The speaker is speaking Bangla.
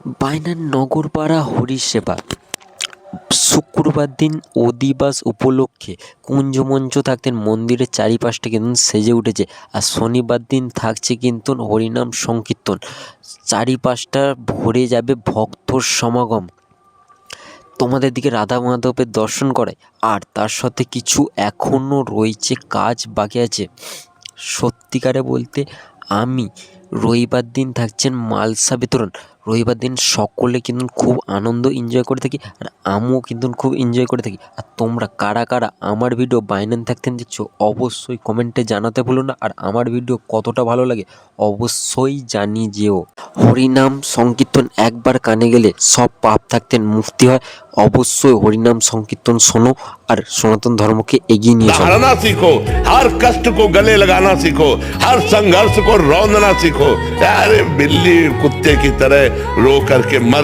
বায়নার নগরপাড়া হরিসেবা শুক্রবার দিন অধিবাস উপলক্ষে কুঞ্জমঞ্চ থাকতেন, মন্দিরের চারিপাশটা কিন্তু সেজে উঠেছে। আর শনিবার দিন থাকছে কিন্তু হরিনাম সংকীর্তন, চারিপাশটা ভরে যাবে ভক্তর সমাগম। তোমাদের দিকে রাধা মাধবের দর্শন করায়, আর তার সাথে কিছু এখনও রয়েছে কাজ বাকি আছে। সত্যিকারে বলতে আমি রবিবার দিন থাকছেন মালসা বিতরণ। রবিবার দিন সকলে কিন্তু খুব আনন্দ এনজয় করে থাকি, আর আমিও কিন্তু খুব এনজয় করে থাকি। আর তোমরা কারা কারা আমার ভিডিও বাইনান থাকতেন দেখছো অবশ্যই কমেন্টে জানাতে ভুলো না। আর আমার ভিডিও কতটা ভালো লাগে অবশ্যই জানিয়ে যেও। হরিনাম সংকীর্তন একবার কানে গেলে সব পাপ থাকতেন মুক্তি হয়। অবশ্যই হরিনাম সংকীর্তন শোনো আর সনাতন ধর্মকে এগিয়ে নিয়ে চলো। हराना सीखो, हर कष्ट को गले लगाना सीखो, हर संघर्ष को रौंदना सीखो। अरे बिल्ली कुत्ते की तरह रो करके मर